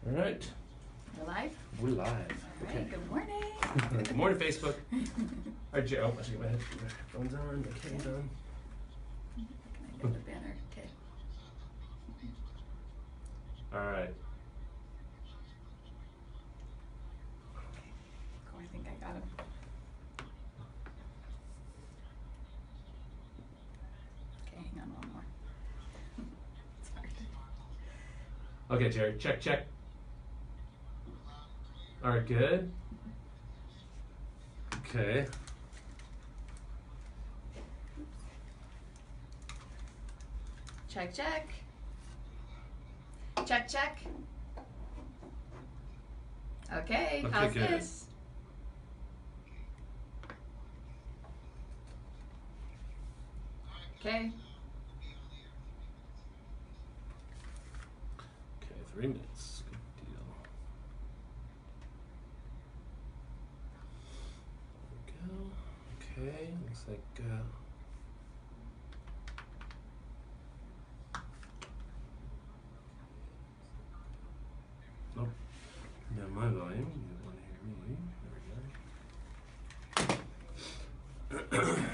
All right. We're live? We're live. All right, Okay. good morning. Good morning, Facebook. All right, Joe. I should get my headphones on, my cameras on. Can I get the banner? Okay. All right. Cool, I think I got him. Okay, hang on one more. Sorry. Okay, Jerry. Check, check. All right, good. Okay. Check, check. Check, check. Okay, how's good. this? Okay. Okay, 3 minutes. Good deal. There we go. Okay, looks like nope. No, my volume. You don't want to hear me. There we go.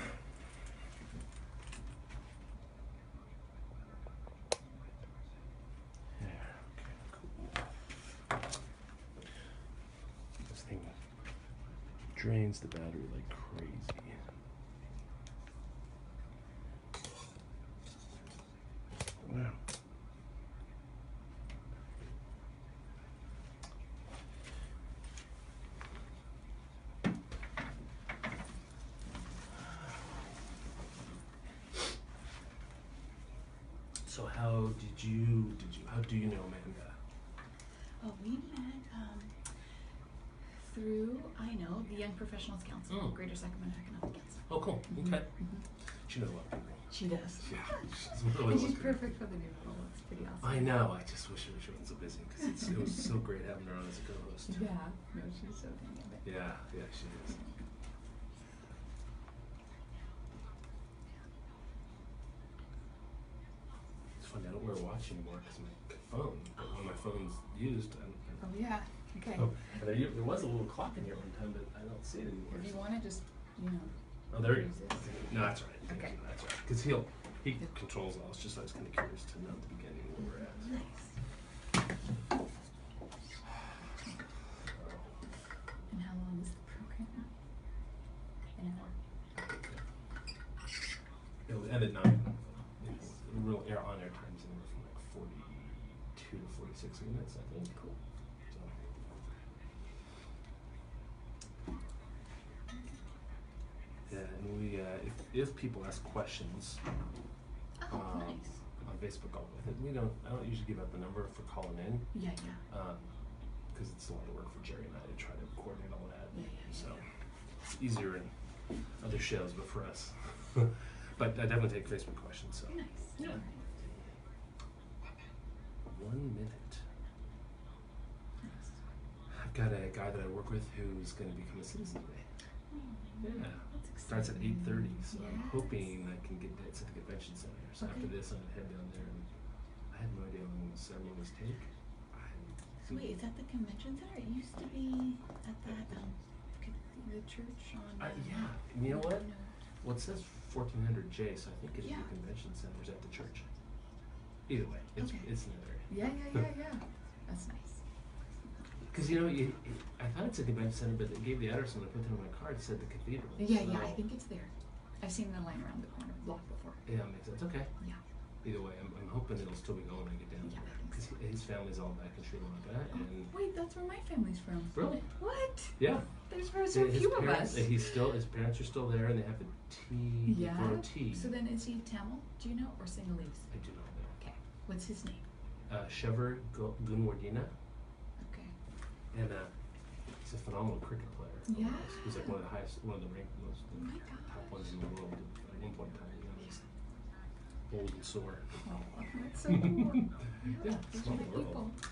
This thing drains the battery like crazy. Wow. So how do you know Amanda? Oh, we met through, the Young Professionals Council, Greater Sacramento Economic Council. Oh, cool. Okay. She knows a lot of people. She does. Yeah, she's really She's good. perfect for the new role. It's pretty awesome. I know. I just wish she wasn't so busy because it was so great having her on as a co-host. Yeah, no, she's so dang of it. Yeah, she is. It's funny. I don't wear a watch anymore because my phone. But when my phone's used, Oh yeah. Okay. Oh, and there was a little clock in here one time, but I don't see it anymore. If you want to just, Oh, there you use go. this. No, that's right. Okay. That's right. Because he controls all. It's just I was kind of curious to know at the beginning where we're at. Nice. And how long is the program? An hour. It'll end at 9. Real on-air times anywhere from like 42 to 46 minutes, I think. Cool. So. Yeah, and we if people ask questions Oh, nice. on Facebook, I'll with it. I don't usually give out the number for calling in. Yeah. Because it's a lot of work for Jerry and I to try to coordinate all that. Yeah. So it's easier in other shows, but for us. But I definitely take Facebook questions. So Nice. yeah. All right. 1 minute. Nice. I've got a guy that I work with who's going to become a citizen today. Yeah. That's Starts at exciting. 8:30, so I'm Yes. hoping I can get dates at the convention center. So after Okay. this, I'm gonna head down there, and I have no idea how long the ceremonies take. So wait, is that the convention center? It used to be at that the church on. Yeah, and you know what? No. Well, it says 1400J, so I think it's Yeah. the convention center's at the church. Either way, it's Okay. it's in that area. Yeah. That's nice. Because I thought it's a convention center, but they gave the address when I put it on my card. It said the cathedral. Yeah, so, I think it's there. I've seen the line around the corner block before. Yeah, makes sense. Okay. Yeah. Either way, I'm hoping it'll still be going when I get down Yeah, there. I think Because so. his family's all back in Sri Lanka, and Wait, that's where my family's from. Really? What? yeah. There's so His few of parents, us. his parents are still there, and they have a T. Yeah. They grow T. So then is he Tamil? Do you know, or Sinhalese? I do not know. Okay. What's his name? Shever Gunwardena, Okay. and he's a phenomenal cricket player. Yeah. He's like one of the ranked, most Oh my top gosh. ones in the world at one point in time. He's old and sore. Oh, that's so cool. Yeah, those small are my world. people.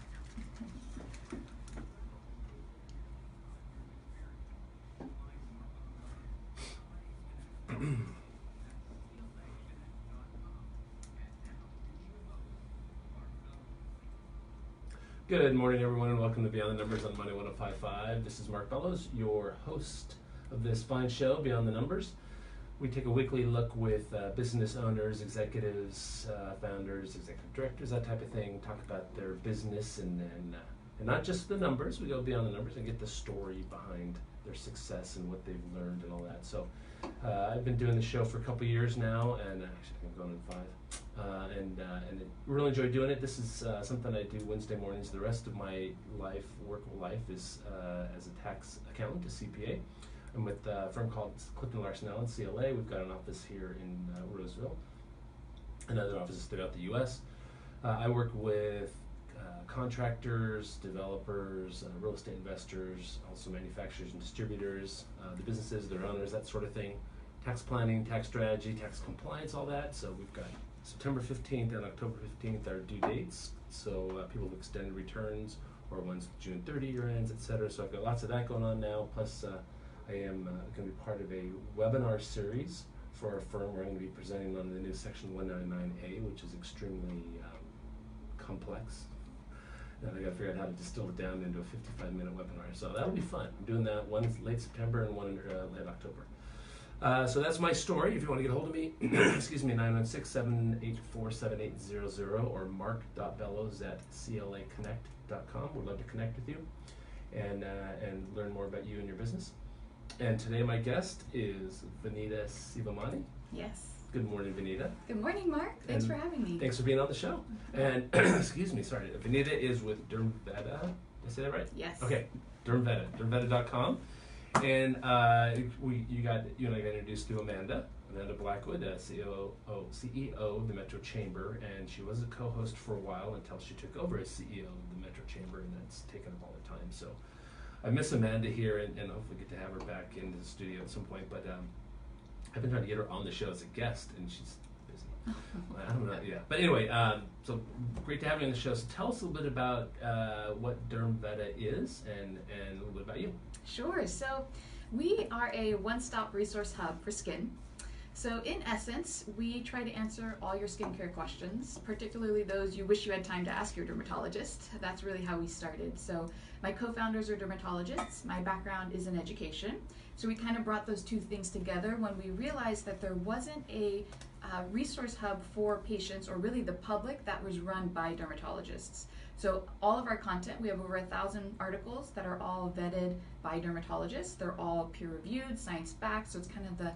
Good morning, everyone, and welcome to Beyond the Numbers on Money 105.5. This is Mark Bellows, your host of this fine show, Beyond the Numbers. We take a weekly look with business owners, executives, founders, executive directors, that type of thing, talk about their business and not just the numbers. We go beyond the numbers and get the story behind their success and what they've learned and all that. So I've been doing the show for a couple years now, and actually I'm going on 5. And I really enjoy doing it. This is something I do Wednesday mornings. The rest of my life, workable life, is as a tax accountant, a CPA. I'm with a firm called Clifton Larson Allen, CLA. We've got an office here in Roseville and other offices throughout the U.S. I work with contractors, developers, real estate investors, also manufacturers and distributors, the businesses, their owners, that sort of thing. Tax planning, tax strategy, tax compliance, all that. So we've got September 15th and October 15th are due dates. So people with extended returns or ones with June 30 year ends, etc. So I've got lots of that going on now. Plus I am going to be part of a webinar series for our firm where I'm going to be presenting on the new Section 199A, which is extremely complex. And I got to figure out how to distill it down into a 55-minute webinar. So that'll be fun. I'm doing that one late September and one in late October. So that's my story. If you want to get a hold of me, excuse me, 916-784-7800 or mark.bellows@claconnect.com. We'd love to connect with you and learn more about you and your business. And today my guest is Venita Sivamani. Yes. Good morning, Venita. Good morning, Mark. Thanks for having me. Thanks for being on the show. And excuse me, sorry. Venita is with Dermveta. Did I say that right? Yes. Okay, Dermveta, dermveta.com. And you and I got introduced to Amanda Blackwood, CEO of the Metro Chamber, and she was a co-host for a while until she took over as CEO of the Metro Chamber, and that's taken up all the time. So I miss Amanda here, and hopefully get to have her back into the studio at some point. But I've been trying to get her on the show as a guest, and she's busy. I don't know, yeah. But anyway, so great to have you on the show. So tell us a little bit about what Dermveta is, and a little bit about you. Sure. So we are a one-stop resource hub for skin. So in essence, we try to answer all your skincare questions, particularly those you wish you had time to ask your dermatologist. That's really how we started. So my co-founders are dermatologists. My background is in education. So we kind of brought those two things together when we realized that there wasn't a resource hub for patients, or really the public, that was run by dermatologists. So all of our content, we have over 1,000 articles that are all vetted by dermatologists. They're all peer-reviewed, science-backed, so it's kind of the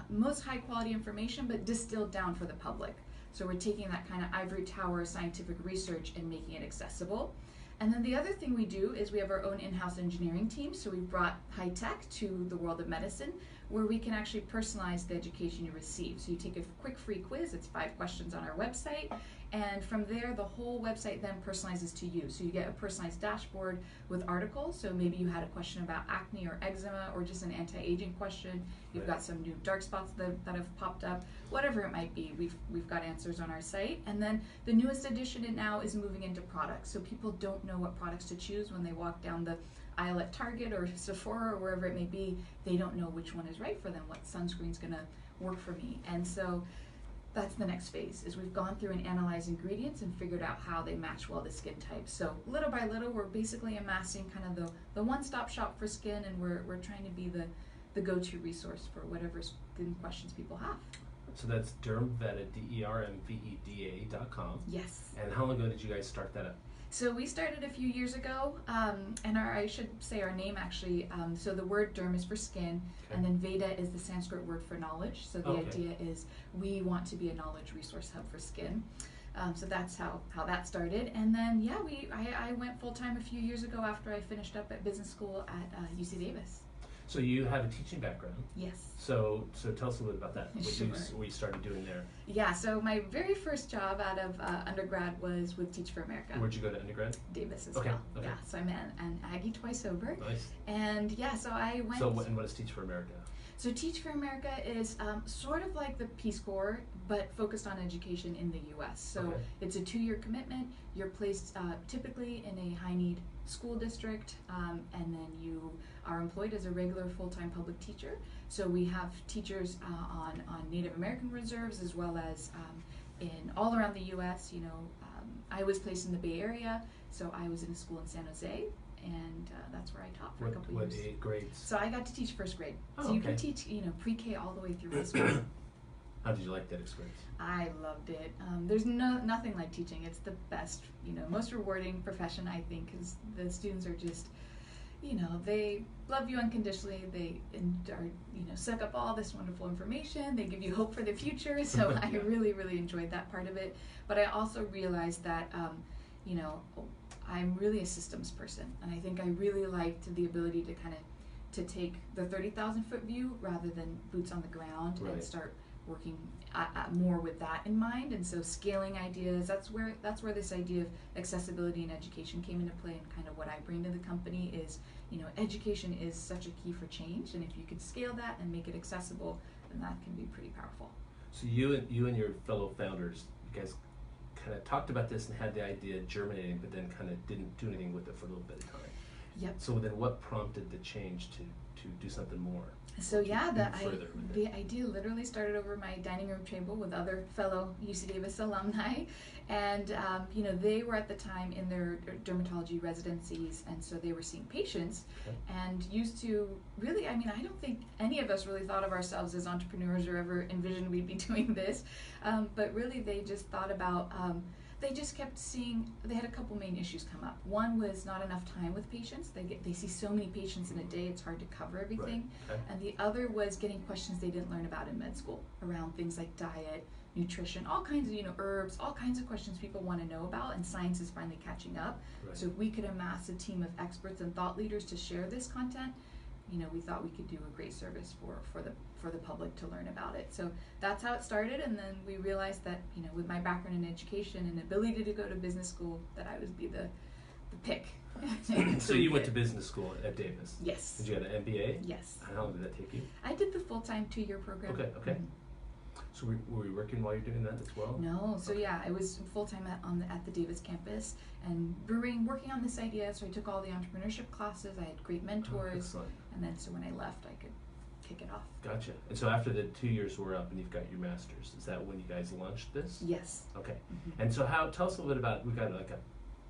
most high-quality information, but distilled down for the public. So we're taking that kind of ivory tower scientific research and making it accessible. And then the other thing we do is we have our own in-house engineering team. So we've brought high tech to the world of medicine, where we can actually personalize the education you receive. So you take a quick free quiz, it's 5 questions on our website, and from there the whole website then personalizes to you. So you get a personalized dashboard with articles. So maybe you had a question about acne or eczema, or just an anti-aging question. You've got some new dark spots that have popped up. Whatever it might be, we've got answers on our site. And then the newest addition now is moving into products. So people don't know what products to choose when they walk down the aisle at Target or Sephora or wherever it may be. They don't know which one is right for them, what sunscreen's gonna work for me. And so that's the next phase, is we've gone through and analyzed ingredients and figured out how they match well to skin types. So little by little, we're basically amassing kind of the one-stop shop for skin, and we're trying to be the go-to resource for whatever skin questions people have. So that's Dermveta, DERMVEDA.com. Yes. And how long ago did you guys start that up? So we started a few years ago, and I should say our name actually, so the word derm is for skin, Okay. and then Veda is the Sanskrit word for knowledge. So the idea is we want to be a knowledge resource hub for skin. So that's how that started. And then, yeah, I went full-time a few years ago after I finished up at business school at UC Davis. So you have a teaching background. Yes. So tell us a little bit about that. Sure. What you started doing there. Yeah, so my very first job out of undergrad was with Teach for America. Where'd you go to undergrad? Davis as Okay, well. okay. Yeah, so I'm an Aggie twice over. Nice. And yeah, so I went. So what is Teach for America? So Teach for America is sort of like the Peace Corps, but focused on education in the U.S. So Okay. it's a 2-year commitment. You're placed typically in a high-need school district, and then you are employed as a regular full-time public teacher. So we have teachers on Native American reserves, as well as in all around the U.S., I was placed in the Bay Area, so I was in a school in San Jose, and that's where I taught for a couple years. What grades? So I got to teach first grade. Oh, so you okay. can teach, pre-K all the way through high school. How did you like that experience? I loved it. There's nothing like teaching. It's the best, most rewarding profession, I think, because the students are just, they love you unconditionally. They are, suck up all this wonderful information. They give you hope for the future. So I really, really enjoyed that part of it. But I also realized that, I'm really a systems person, and I think I really liked the ability to to take the 30,000-foot view rather than boots on the ground and start working more with that in mind. And so scaling ideas, that's where this idea of accessibility and education came into play, and kind of what I bring to the company is, education is such a key for change, and if you could scale that and make it accessible, then that can be pretty powerful. So you and your fellow founders, you guys kind of talked about this and had the idea germinating, but then kind of didn't do anything with it for a little bit of time. Yep. So then what prompted the change to do something more? So yeah, the it? idea literally started over my dining room table with other fellow UC Davis alumni, and they were at the time in their dermatology residencies, and so they were seeing patients, and used to really, I don't think any of us really thought of ourselves as entrepreneurs or ever envisioned we'd be doing this, but really they just thought about. They just kept seeing, they had a couple main issues come up. One was not enough time with patients. They see so many patients in a day, it's hard to cover everything. Right. Okay. And the other was getting questions they didn't learn about in med school around things like diet, nutrition, all kinds of, herbs, all kinds of questions people want to know about, and science is finally catching up. Right. So if we could amass a team of experts and thought leaders to share this content, we thought we could do a great service for the public to learn about it. So that's how it started, and then we realized that, with my background in education and ability to go to business school, that I would be the pick. So you went to business school at Davis? Yes. Did you get an MBA? Yes. How long did that take you? I did the full-time 2-year program. Okay. Mm-hmm. So were you working while you're doing that as well? No, so yeah, I was full-time at the Davis campus and working on this idea. So I took all the entrepreneurship classes. I had great mentors, excellent. And then so when I left, I could kick it off. Gotcha. And so after the 2 years were up and you've got your master's, is that when you guys launched this? Yes. Okay. Mm-hmm. And so tell us a little bit about, we've got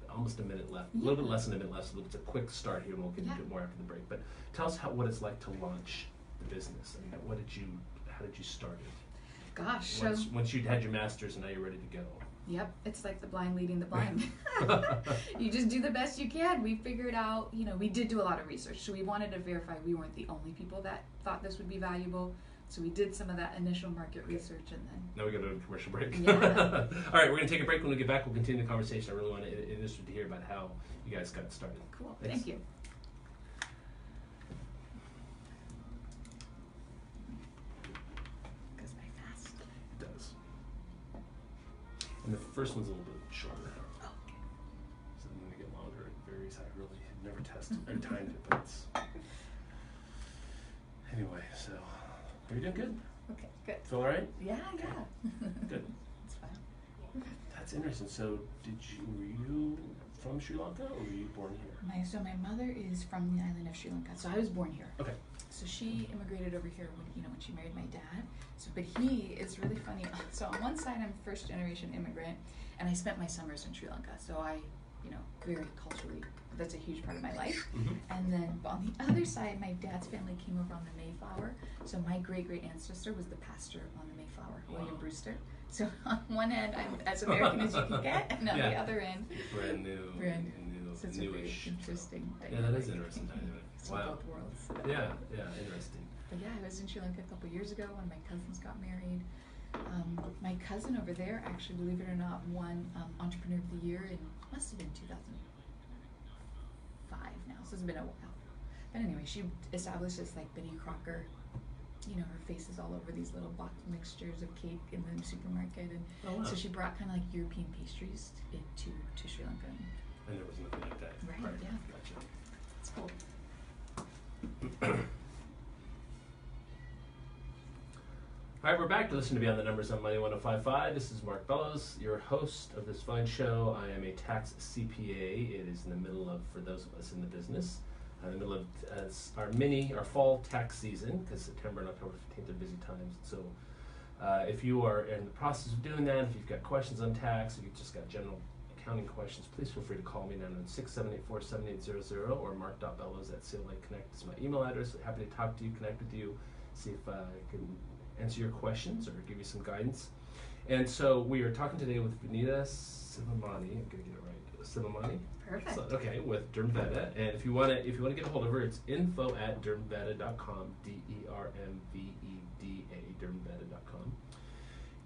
almost a minute left, a little bit less than a minute left, so it's a quick start here and we'll get into it more after the break. But tell us what it's like to launch the business. How did you start it? Gosh. Once you'd had your master's and now you're ready to go. Yep, it's like the blind leading the blind. You just do the best you can. We figured out, we did do a lot of research, so we wanted to verify we weren't the only people that thought this would be valuable. So we did some of that initial market research, and then... Now we go to a commercial break. Yeah. All right, we're going to take a break. When we get back, we'll continue the conversation. I really want to interested to hear about how you guys got started. Cool, Thanks. Thank you. Goes by fast. It does. And the first one's a little bit shorter. Oh, okay. So then when they get longer, it varies. I really never tested or timed it, but it's... Anyway, so... Are you doing good? Okay, good. Feel all right? Yeah. Good. It's fine. That's interesting. So were you from Sri Lanka or were you born here? My mother is from the island of Sri Lanka, so I was born here. Okay. So she immigrated over here when she married my dad. So, but it's really funny. So on one side, I'm first generation immigrant, and I spent my summers in Sri Lanka. So I, very culturally, that's a huge part of my life. Mm-hmm. And then on the other side, my dad's family came over on the Mayflower. So my great ancestor was the pastor on the Mayflower, William Brewster. So on one end, I'm as American as you can get, and on the other end, brand new. So it's newish. a very interesting dynamic. Yeah, that is interesting dynamic. So Wow. both worlds. Yeah, interesting. But yeah, I was in Sri Lanka a couple years ago when my cousins got married. My cousin over there actually, believe it or not, won Entrepreneur of the Year in, must have been 2005 now, so it's been a while. But anyway, she established this like Betty Crocker, her face is all over these little box mixtures of cake in the supermarket, and so she brought kind of like European pastries to Sri Lanka. And there was nothing like that. Right, yeah. Gotcha. It's cool. All right, we're back to listen to Beyond the Numbers on Money 105.5. This is Mark Bellows, your host of this fine show. I am a tax CPA. It is in the middle of, for those of us in the business, in the middle of our fall tax season, because September and October 15th are busy times. So if you are in the process of doing that, if you've got questions on tax, if you've just got general accounting questions, please feel free to call me now on 678-47800 or mark.bellows@CLA Connect is my email address. Happy to talk to you, connect with you, see if I can answer your questions or give you some guidance. And so we are talking today with Venita Sivamani. I'm going to get it right. Sivamani. Perfect. So, okay, with Dermveta. And if you want to get a hold of her, it's info@dermveta.com, DERMVEDA, dermveta.com.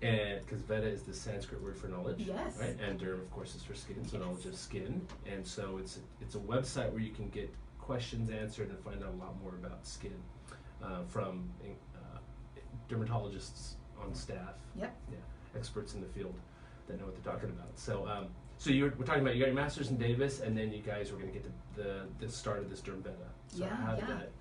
And because Veda is the Sanskrit word for knowledge, yes, right? And derm, of course, is for skin, so yes, knowledge of skin. And so it's a website where you can get questions answered and find out a lot more about skin from dermatologists on staff. Yep. Yeah, experts in the field that know what they're talking about. So, we're talking about you got your master's in Davis, and then you guys were going to get the start of this Dermveta. So how did that?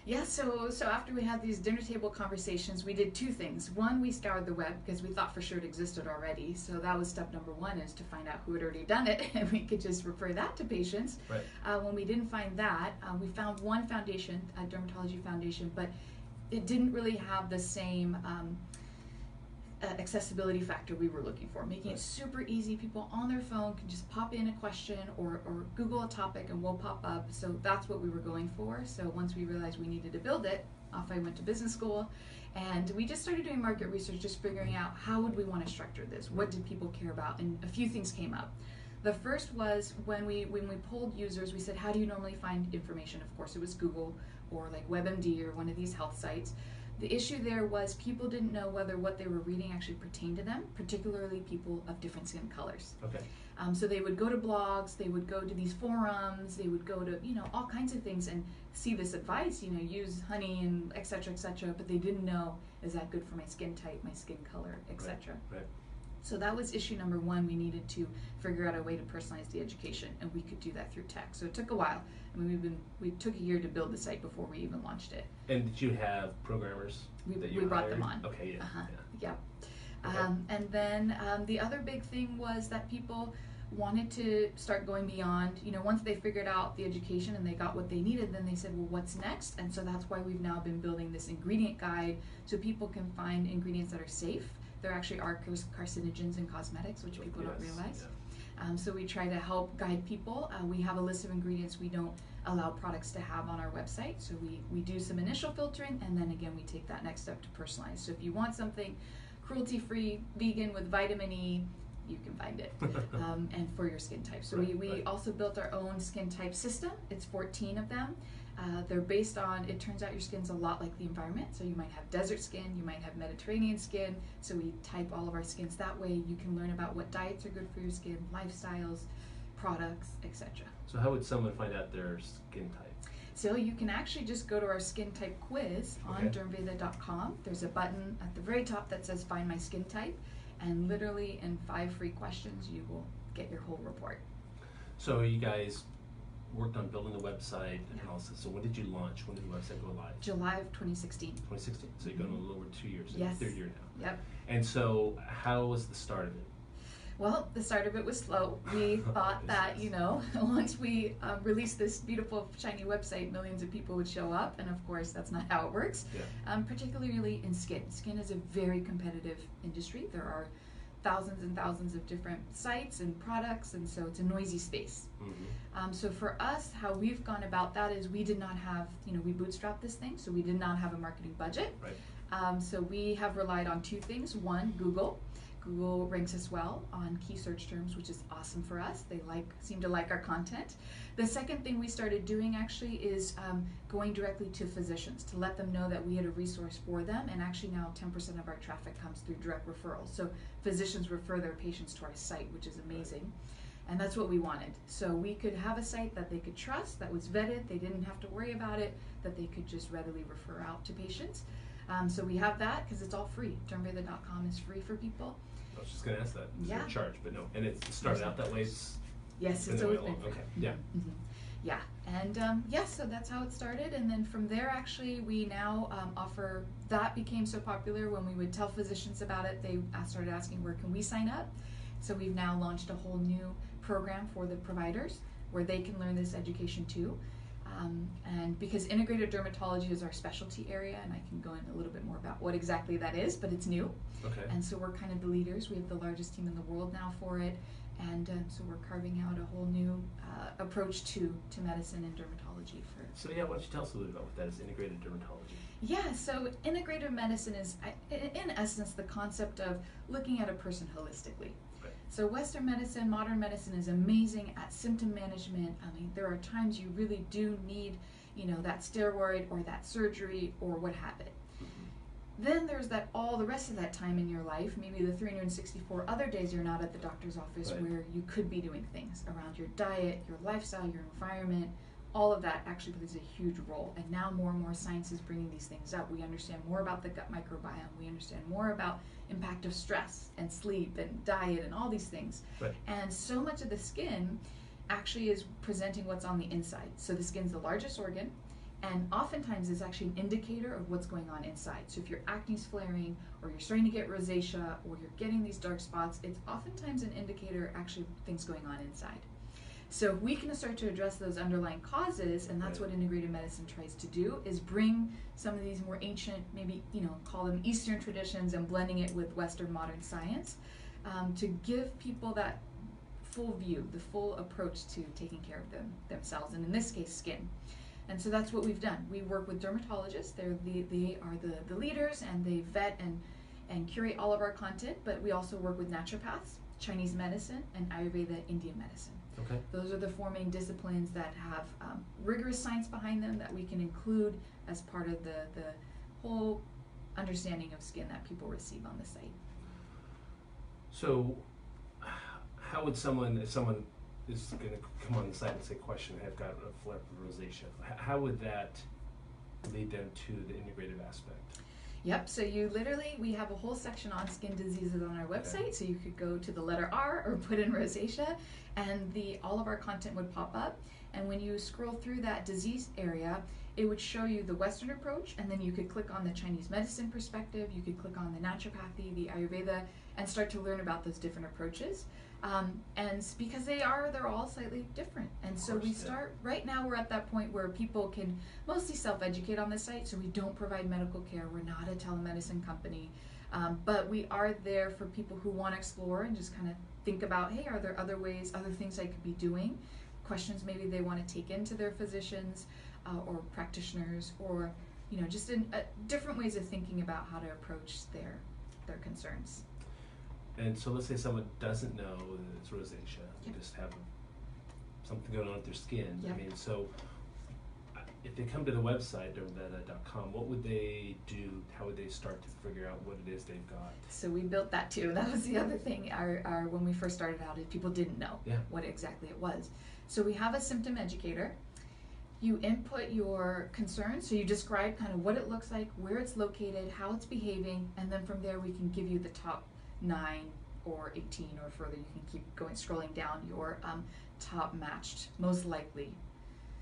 Yeah, so after we had these dinner table conversations, we did two things. One, we scoured the web because we thought for sure it existed already. So that was step number one, is to find out who had already done it, and we could just refer that to patients. Right. When we didn't find that, we found one foundation, a dermatology foundation, but it didn't really have the same accessibility factor we were looking for, making it super easy. People on their phone can just pop in a question or Google a topic and we'll pop up. So that's what we were going for. So once we realized we needed to build it, off I went to business school, and we just started doing market research, just figuring out how would we want to structure this, what did people care about, and a few things came up. The first was when we polled users, we said, how do you normally find information? Of course it was Google or like WebMD or one of these health sites. The issue there was people didn't know whether what they were reading actually pertained to them, particularly people of different skin colors. Okay. So they would go to blogs, they would go to these forums, they would go to, all kinds of things and see this advice, use honey and et cetera, but they didn't know, is that good for my skin type, my skin color, et cetera. Right. So that was issue number one. We needed to figure out a way to personalize the education, and we could do that through tech. So it took a while. I mean, we took a year to build the site before we even launched it. And did you have programmers that you we brought hired? them on. Okay, yeah. Yep. Okay. And then the other big thing was that people wanted to start going beyond, once they figured out the education and they got what they needed, then they said, well, what's next? And so that's why we've now been building this ingredient guide so people can find ingredients that are safe. There actually are carcinogens in cosmetics, which people don't realize. Yeah. So we try to help guide people. We have a list of ingredients we don't allow products to have on our website. So we do some initial filtering, and then again we take that next step to personalize. So if you want something cruelty-free, vegan with vitamin E, you can find it, and for your skin type. So we also built our own skin type system. It's 14 of them. They're based on, it turns out your skin's a lot like the environment. So you might have desert skin, you might have Mediterranean skin. So we type all of our skins that way. You can learn about what diets are good for your skin, lifestyles, products, etc. So how would someone find out their skin type? So you can actually just go to our skin type quiz on dermveta.com. There's a button at the very top that says find my skin type, and literally in 5 free questions you will get your whole report. So you guys worked on building the website and all this. So when did you launch? When did the website go live? July of 2016. 2016. So you've gone a little over 2 years. Yes. Third year now. Yep. And so how was the start of it? Well, the start of it was slow. We thought that, once we released this beautiful, shiny website, millions of people would show up, and of course, that's not how it works, particularly in skin. Skin is a very competitive industry. There are thousands and thousands of different sites and products, and so it's a noisy space. Mm-hmm. So for us, how we've gone about that is we did not have, we bootstrapped this thing, so we did not have a marketing budget. Right. So we have relied on 2 things. One, Google. Google ranks us well on key search terms, which is awesome for us. They seem to like our content. The second thing we started doing actually is going directly to physicians to let them know that we had a resource for them, and actually now 10% of our traffic comes through direct referrals. So physicians refer their patients to our site, which is amazing. And that's what we wanted. So we could have a site that they could trust, that was vetted, they didn't have to worry about it, that they could just readily refer out to patients. So we have that because it's all free. dermveta.com is free for people. I was just going to ask that. Is there a charge? But no. And it started out that way? Yes, it's always been free. Okay, yeah. Mm-hmm. Yeah, and so that's how it started. And then from there, actually, we now offer, that became so popular when we would tell physicians about it, they started asking, where can we sign up? So we've now launched a whole new program for the providers where they can learn this education too. And because integrated dermatology is our specialty area, and I can go in a little bit more about what exactly that is, but it's new. Okay. And so we're kind of the leaders. We have the largest team in the world now for it. And so we're carving out a whole new approach to medicine and dermatology. So yeah, why don't you tell us a little bit about what that is, integrated dermatology? Yeah, so integrative medicine is, in essence, the concept of looking at a person holistically. Right. So Western medicine, modern medicine is amazing at symptom management. I mean, there are times you really do need, that steroid or that surgery or what have it. Then there's all the rest of that time in your life, maybe the 364 other days you're not at the doctor's office, right, where you could be doing things around your diet, your lifestyle, your environment. All of that actually plays a huge role. And now more and more science is bringing these things up. We understand more about the gut microbiome. We understand more about impact of stress and sleep and diet and all these things. Right. And so much of the skin actually is presenting what's on the inside. So the skin's the largest organ, and oftentimes it's actually an indicator of what's going on inside. So if your acne's flaring, or you're starting to get rosacea, or you're getting these dark spots, it's oftentimes an indicator actually of things going on inside. So if we can start to address those underlying causes, and that's right, what integrative medicine tries to do, is bring some of these more ancient, maybe call them Eastern traditions, and blending it with Western modern science, to give people that full view, the full approach to taking care of themselves, and in this case, skin. And so that's what we've done. We work with dermatologists. They are the leaders, and they vet and curate all of our content, but we also work with naturopaths, Chinese medicine, and Ayurveda, Indian medicine. Okay. Those are the four main disciplines that have rigorous science behind them that we can include as part of the whole understanding of skin that people receive on the site. So how would someone, if someone is going to come on the site and say, question, I've got a flare of rosacea, how would that lead them to the integrative aspect? Yep, so we have a whole section on skin diseases on our website, Okay. so you could go to the letter R or put in rosacea, and all of our content would pop up. And when you scroll through that disease area, it would show you the Western approach, and then you could click on the Chinese medicine perspective, you could click on the naturopathy, the Ayurveda, and start to learn about those different approaches. And because they're all slightly different. And so we start, right now we're at that point where people can mostly self-educate on the site, so we don't provide medical care, we're not a telemedicine company, but we are there for people who want to explore and just kind of think about, hey, are there other ways, other things I could be doing, questions maybe they want to take into their physicians or practitioners, or just in different ways of thinking about how to approach their concerns. And so let's say someone doesn't know that it's rosacea, they Yep. just have something going on with their skin. Yep. I mean, so if they come to the website, dermatology.com, what would they do? How would they start to figure out what it is they've got? So we built that too. That was the other thing. Our when we first started out, people didn't know Yeah. what exactly it was. So we have a symptom educator. You input your concerns, so you describe kind of what it looks like, where it's located, how it's behaving, and then from there we can give you the top 9 or 18 or further. You can keep going, scrolling down your top matched, most likely.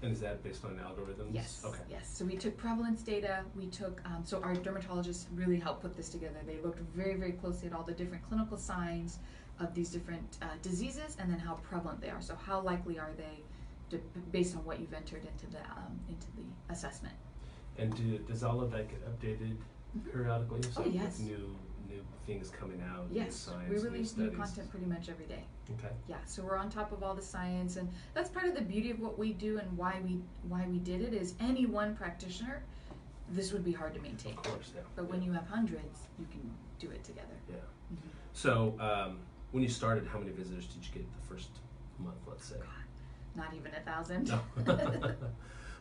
And is that based on algorithms? Yes. Okay. Yes. So we took prevalence data. We took so our dermatologists really helped put this together. They looked very, very closely at all the different clinical signs of these different diseases, and then how prevalent they are. So how likely are they, based on what you've entered into the assessment. And does all of that get updated periodically? So Oh, yes. with new things coming out, new Yes, science, we new release new studies? content pretty much every day. Okay. Yeah, so we're on top of all the science, and that's part of the beauty of what we do, and why we did it is any one practitioner, this would be hard to maintain. Of course, yeah. But when you have hundreds, you can do it together. Yeah. Mm-hmm. So when you started, how many visitors did you get the first month, let's say? Not even 1,000. No.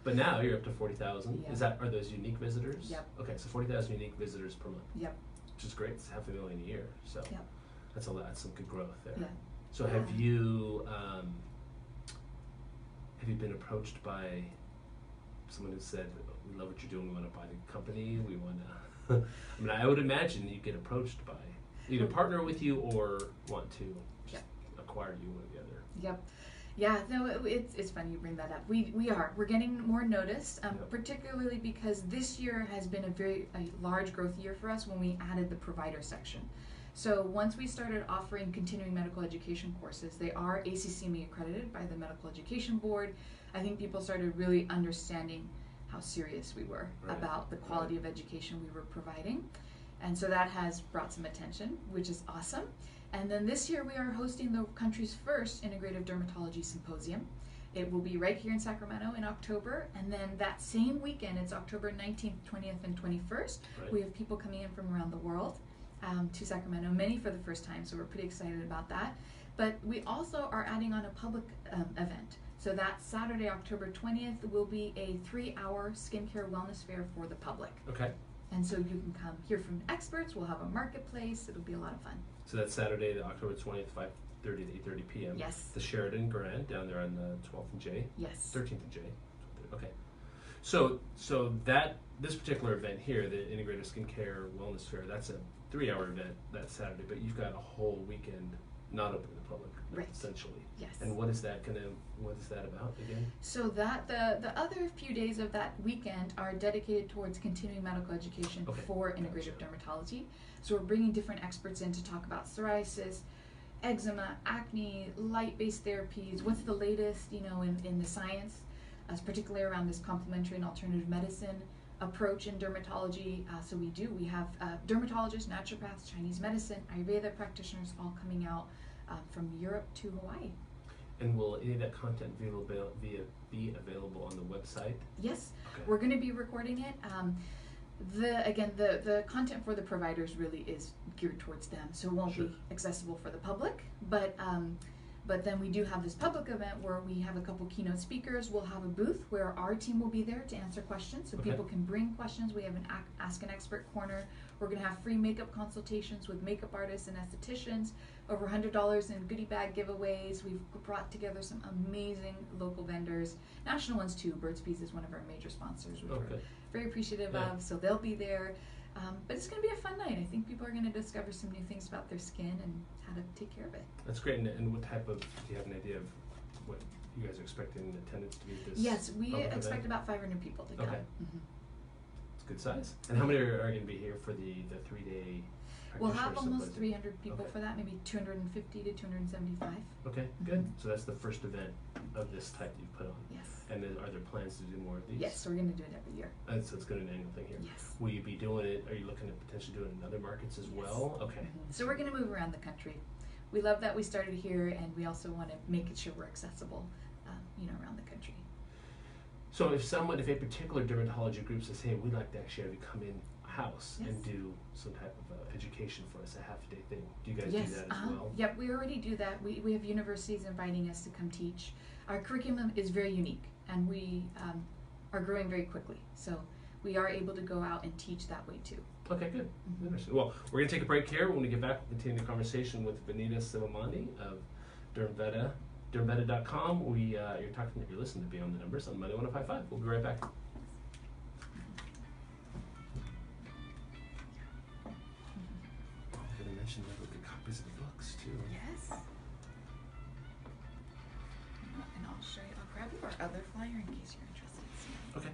But now you're up to 40,000. Yeah. Are those unique visitors? Yep. Okay, so 40,000 unique visitors per month. Yep. Which is great. It's 500,000 a year. So Yep. that's a lot. That's some good growth there. Yeah. So have you been approached by someone who said, "We love what you're doing. We want to buy the company. We want to." I mean, I would imagine you get approached by either partner with you or want to just acquire you, one or the other. Yep. Yeah, no, it's funny you bring that up. We're getting more noticed, particularly because this year has been a large growth year for us when we added the provider section. So once we started offering continuing medical education courses, they are ACCME accredited by the Medical Education Board. I think people started really understanding how serious we were about the quality of education we were providing. And so that has brought some attention, which is awesome. And then this year we are hosting the country's first integrative dermatology symposium. It will be right here in Sacramento in October, and then that same weekend, it's October 19th, 20th, and 21st, we have people coming in from around the world to Sacramento, many for the first time, so we're pretty excited about that. But we also are adding on a public event. So that Saturday, October 20th, will be a 3-hour skincare wellness fair for the public. Okay. And so you can come hear from experts, we'll have a marketplace, it'll be a lot of fun. So that's Saturday, October 20th, 5:30 to 8:30 p.m. Yes. The Sheridan Grand down there on the 12th and J. Yes. 13th and J. Okay. So that this particular event here, the Integrative Skincare Wellness Fair, that's a 3-hour event that Saturday, but you've got a whole weekend not open to the public, right, essentially. Yes. And what is that about again? So that the other few days of that weekend are dedicated towards continuing medical education for integrative dermatology. So we're bringing different experts in to talk about psoriasis, eczema, acne, light-based therapies, what's the latest, in the science, particularly around this complementary and alternative medicine approach in dermatology. So we have dermatologists, naturopaths, Chinese medicine, Ayurveda practitioners all coming out from Europe to Hawaii. And will any of that content be available on the website? Yes, okay. We're going to be recording it. The content for the providers really is geared towards them, so it won't be accessible for the public. But then we do have this public event where we have a couple keynote speakers. We'll have a booth where our team will be there to answer questions, so people can bring questions. We have an Ask an Expert corner. We're going to have free makeup consultations with makeup artists and estheticians, over $100 in goodie bag giveaways. We've brought together some amazing local vendors, national ones too. Burt's Bees is one of our major sponsors, which we're very appreciative of, so they'll be there. But it's going to be a fun night. I think people are going to discover some new things about their skin and how to take care of it. That's great. And what type of, do you have an idea of what you guys are expecting attendance to be at this? Yes, we expect event? about 500 people to come. Okay. It's a good size. And how many are going to be here for the 3-day? We'll have almost 300 people for that, maybe 250 to 275. Okay, good. So that's the first event of this type that you put on. Yes. And then are there plans to do more of these? Yes, so we're going to do it every year. So it's going to be an annual thing here. Yes. Will you be doing it? Are you looking at potentially doing it in other markets as well? Okay. So we're going to move around the country. We love that we started here, and we also want to make it sure we're accessible, around the country. So if a particular dermatology group says, hey, we'd like to actually have you come in house and do some type of education for us, a half-day thing. Do you guys do that as well? Yep, we already do that. We have universities inviting us to come teach. Our curriculum is very unique, and we are growing very quickly. So we are able to go out and teach that way too. Okay, good. Interesting. Well, we're going to take a break here. When we get back, we'll continue the conversation with Venita Sivamani of dermveta.com. You're listening to Beyond the Numbers on Money 105.5. We'll be right back. Mention that we'll get copies of the books too. Yes. And I'll show you. I'll grab you our other flyer in case you're interested. Okay.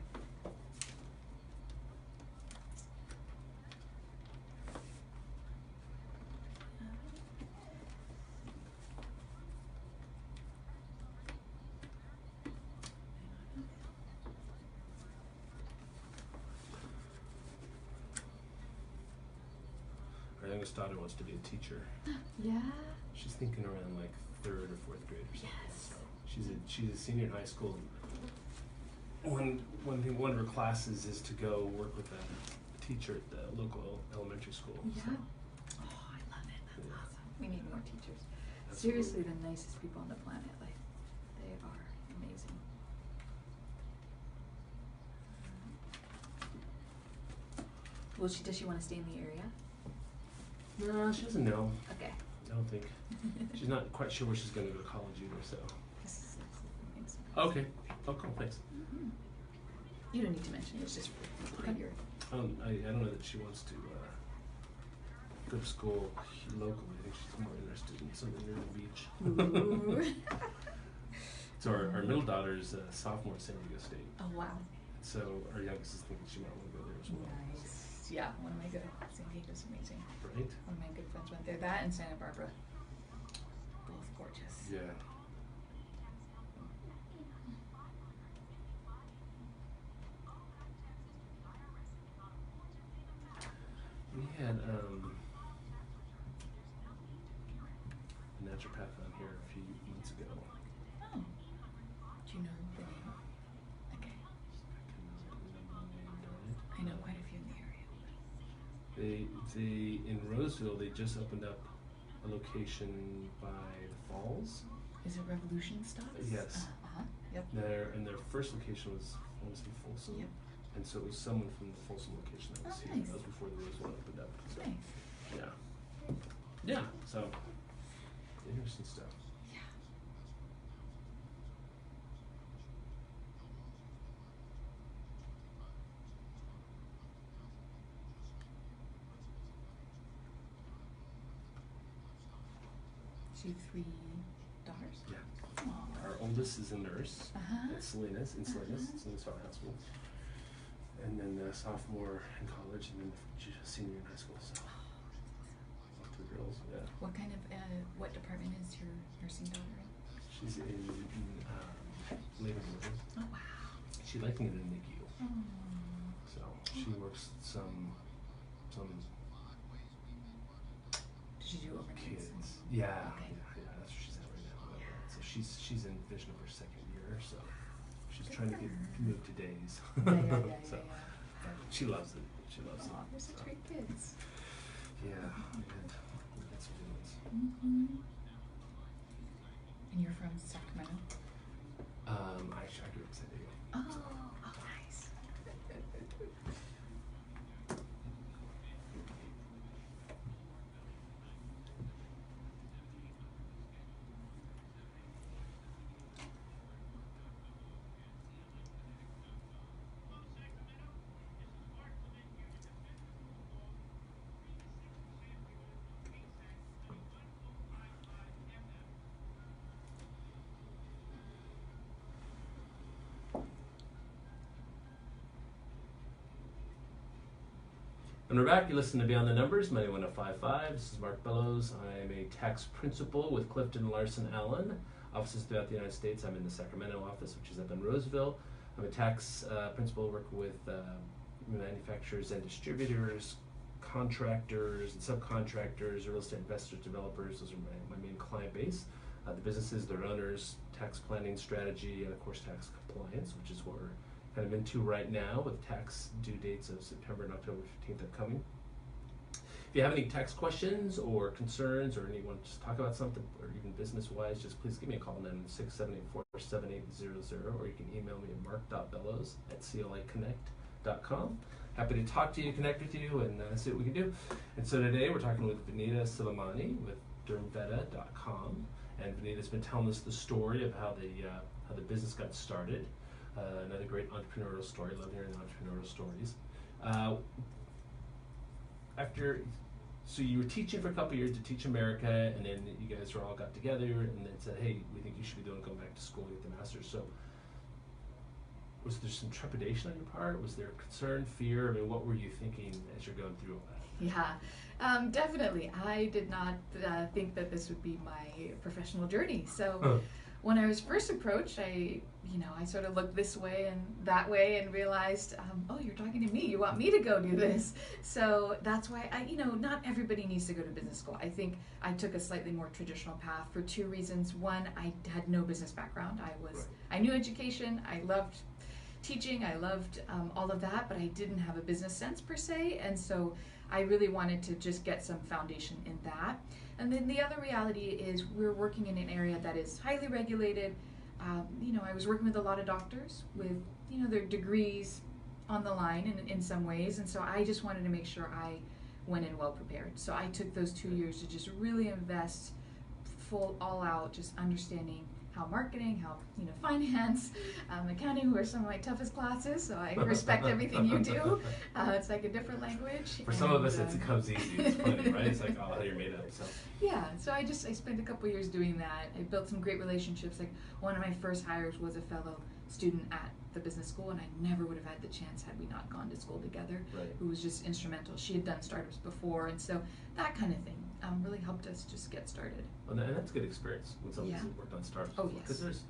Our youngest daughter wants to be a teacher. Yeah. She's thinking around like 3rd or 4th grade or something. Yes. So she's a senior in high school. One of her classes is to go work with a teacher at the local elementary school. Yeah. So. Oh, I love it. That's awesome. We need more teachers. Absolutely. Seriously, the nicest people on the planet. Like, they are amazing. Does she want to stay in the area? No, she doesn't know. Okay. I don't think. She's not quite sure where she's going to go to college either, so. This is amazing. Okay. Oh, cool. Thanks. You don't need to mention it. It's just for your. I don't know that she wants to go to school locally. I think she's more interested in something near the beach. So our middle daughter is a sophomore at San Diego State. Oh, wow. So our youngest is thinking she might want to go there as well. Nice. Yeah, one of my good San Diego's amazing. Right? One of my good friends went there. That and Santa Barbara. Both gorgeous. Yeah. We had They in Roseville, they just opened up a location by the falls. Is it Revolution Stocks? Yes. Yep. Their first location was in Folsom. Yep. And so it was someone from the Folsom location that was here. Nice. That was before the Roseville opened up. So, Nice. yeah. Yeah. So interesting stuff. Yeah. So you have 3 daughters? Yeah. Aww. Our oldest is a nurse Uh-huh. at Salinas, in Salinas, Salinas Valley Hospital. And then a sophomore in college, and then a senior in high school. So, 2 girls, yeah. What kind of, what department is your nursing daughter in? She's in labor and delivery. Oh, wow. She liking it in NICU. Oh. So she works some Did you do overnight? kids. Yeah, Okay. yeah, that's where she's at right now. Yeah. So she's in vision of her 2nd year, so she's Good trying to for get her. moved to days. Yeah. So she loves it. She loves Aw, it. they're such So, great kids. yeah, we had some good ones. Mm-hmm. And you're from Sacramento? I grew up in San Diego. Oh, nice. And we're back. You listen to Beyond the Numbers, Money 1055. This is Mark Bellows. I am a tax principal with Clifton Larson Allen. Offices throughout the United States. I'm in the Sacramento office, which is up in Roseville. I'm a tax principal, work with manufacturers and distributors, contractors and subcontractors, real estate investors, developers. Those are my main client base. The businesses, their owners, tax planning strategy, and of course tax compliance, which is what we're kind of into right now with tax due dates of September and October 15th upcoming. If you have any tax questions or concerns, or you want to just talk about something, or even business-wise, just please give me a call, 967-847-7800, or you can email me at mark.bellows@cliconnect.com. Happy to talk to you, connect with you, and see what we can do. And so today we're talking with Venita Sivamani with dermveta.com, and Venita's been telling us the story of how the business got started. Another great entrepreneurial story. Love hearing entrepreneurial stories. So you were teaching for a couple of years to Teach America, and then you guys all got together and then said, hey, we think you should be going back to school to get the master's. So was there some trepidation on your part? Was there concern, fear? I mean, what were you thinking as you're going through all that? Yeah, definitely. I did not think that this would be my professional journey. So when I was first approached, I sort of looked this way and that way and realized, oh, you're talking to me. You want me to go do this. So that's why not everybody needs to go to business school. I think I took a slightly more traditional path for 2 reasons. One, I had no business background. I knew education. I loved teaching. I loved all of that, but I didn't have a business sense per se. And so I really wanted to just get some foundation in that. And then the other reality is we're working in an area that is highly regulated. I was working with a lot of doctors with, their degrees on the line in some ways. And so I just wanted to make sure I went in well prepared. So I took those 2 years to just really invest full all out, just understanding how marketing, how finance, accounting, who are some of my toughest classes. So I respect everything you do. It's like a different language. For some of us, it comes easy. It's funny, right? It's like, oh, how you're made up. So. Yeah. So I spent a couple years doing that. I built some great relationships. Like one of my first hires was a fellow student at the business school, and I never would have had the chance had we not gone to school together. Right. Who was just instrumental. She had done startups before, and so that kind of thing really helped us just get started. And that's a good experience when somebody's worked on startups. Oh, yes. Because there's,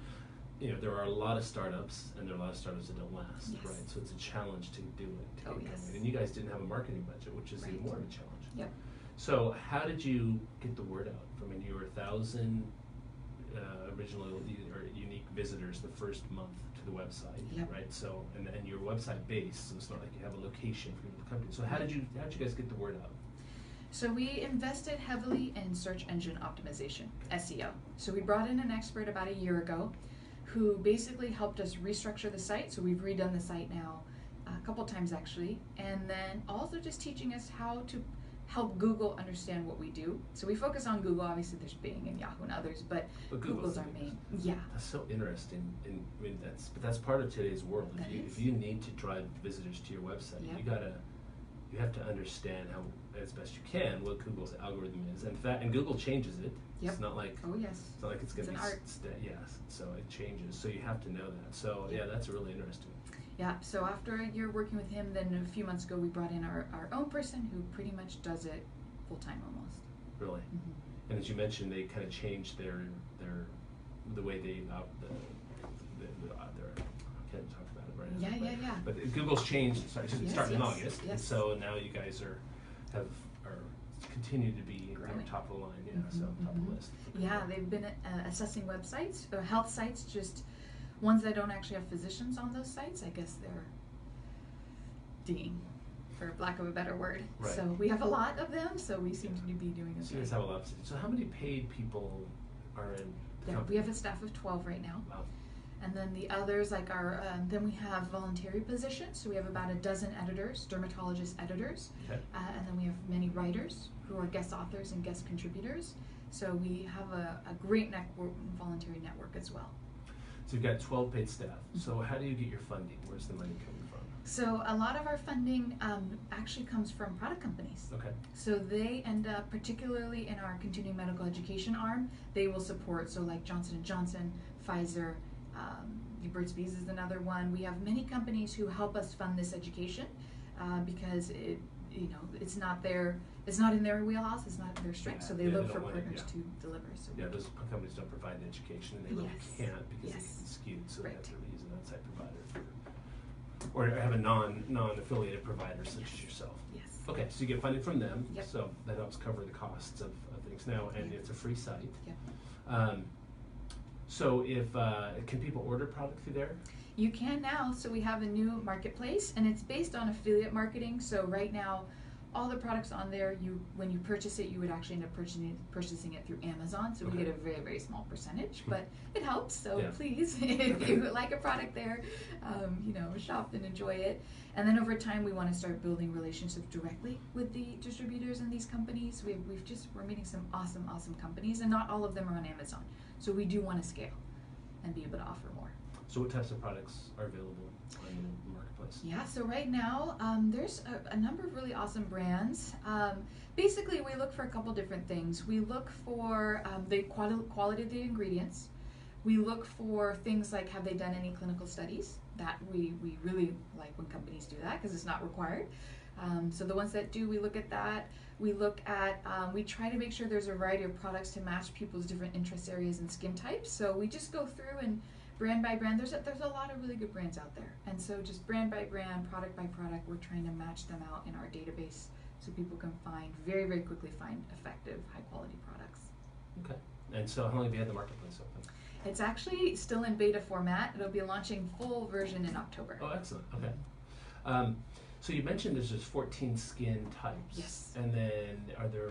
there are a lot of startups, and there are a lot of startups that don't last, Yes. right? So it's a challenge to do it. To get Yes. going. And you guys didn't have a marketing budget, which is even more of a challenge. Yep. So how did you get the word out? I mean, you were 1,000 original or unique visitors the first month to the website, Yep. right? So and your website base, so it's not like you have a location for people to come to. So how did you guys get the word out? So we invested heavily in search engine optimization, SEO. So we brought in an expert about a year ago who basically helped us restructure the site. So we've redone the site now a couple times actually, and then also just teaching us how to help Google understand what we do. So we focus on Google. Obviously there's Bing and Yahoo and others, but Google's our main. Yeah. That's so interesting. And I mean that's part of today's world. If you need to drive visitors to your website, Yep. you have to understand how, as best you can, what Google's algorithm is. In fact, and Google changes it. Yep. It's not like Yes. it's not like it's going to be an art. Yes. So it changes. So you have to know that. So yeah, that's really interesting. Yeah, so after a year working with him, then a few months ago we brought in our own person who pretty much does it full time almost. Really. Mm-hmm. And as you mentioned, they kind of changed the way they I can't talk about it right now. Yeah. But Google's changed. Sorry, it started in August, and Yes. so now you guys are continue to be Growing. top of the line. Yeah, Mm-hmm, so top of the list. Yeah, they've been assessing websites, or health sites, just ones that don't actually have physicians on those sites. I guess they're dinging, for lack of a better word. Right. So we have a lot of them, so we seem to be doing So you okay. guys have a lot. So how many paid people are in the Yeah, company? we have a staff of 12 right now. Wow. And then the others, like then we have voluntary positions. So we have about a dozen editors, dermatologist editors. Okay. And then we have many writers who are guest authors and guest contributors. So we have a great voluntary network as well. So you've got 12 paid staff. So how do you get your funding? Where's the money coming from? So a lot of our funding actually comes from product companies. Okay. So they end up, particularly in our continuing medical education arm, they will support, so like Johnson & Johnson, Pfizer, Burt's Bees is another one. We have many companies who help us fund this education because it's not in their wheelhouse, it's not their strength, so they look for partners to deliver. So those companies don't provide the education, and they really can't because it's skewed, so they have to use an outside provider or have a non-affiliated provider such as yourself. Yes. Okay, so you get funding from them, Yep. so that helps cover the costs of things now, and it's a free site. Yep. So can people order product through there? You can now. So we have a new marketplace, and it's based on affiliate marketing. So right now, all the products on there, when you purchase it, you would actually end up purchasing it through Amazon. So we get a very, very small percentage, but it helps. So please, if you like a product there, shop and enjoy it. And then over time, we want to start building relationships directly with the distributors and these companies. We're meeting some awesome companies, and not all of them are on Amazon. So we do want to scale and be able to offer more. So what types of products are available on the marketplace? Yeah, so right now there's a number of really awesome brands. Basically, we look for a couple different things. We look for the quality of the ingredients. We look for things like, have they done any clinical studies? That we really like when companies do that because it's not required. So the ones that do, we look at that. We look at, we try to make sure there's a variety of products to match people's different interest areas and skin types. So we just go through and brand by brand, there's a lot of really good brands out there. And so just brand by brand, product by product, we're trying to match them out in our database so people can very, very quickly find effective, high quality products. Okay. And so how long have you had the marketplace open? It's actually still in beta format. It'll be launching full version in October. Oh, excellent. Okay. So you mentioned there's just 14 skin types. Yes. And then are there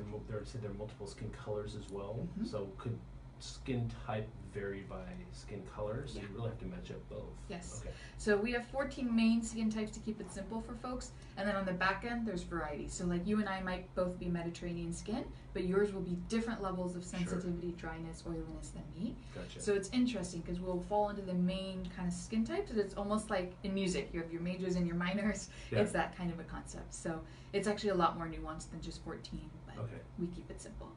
multiple skin colors as well? Mm-hmm. So could skin type vary by skin color? So you really have to match up both. Yes. Okay. So we have 14 main skin types to keep it simple for folks. And then on the back end, there's variety. So like you and I might both be Mediterranean skin, but yours will be different levels of sensitivity, dryness, oiliness than me. Gotcha. So it's interesting because we'll fall into the main kind of skin types. And it's almost like in music, you have your majors and your minors. Yeah. It's that kind of a concept. So it's actually a lot more nuanced than just 14, but we keep it simple.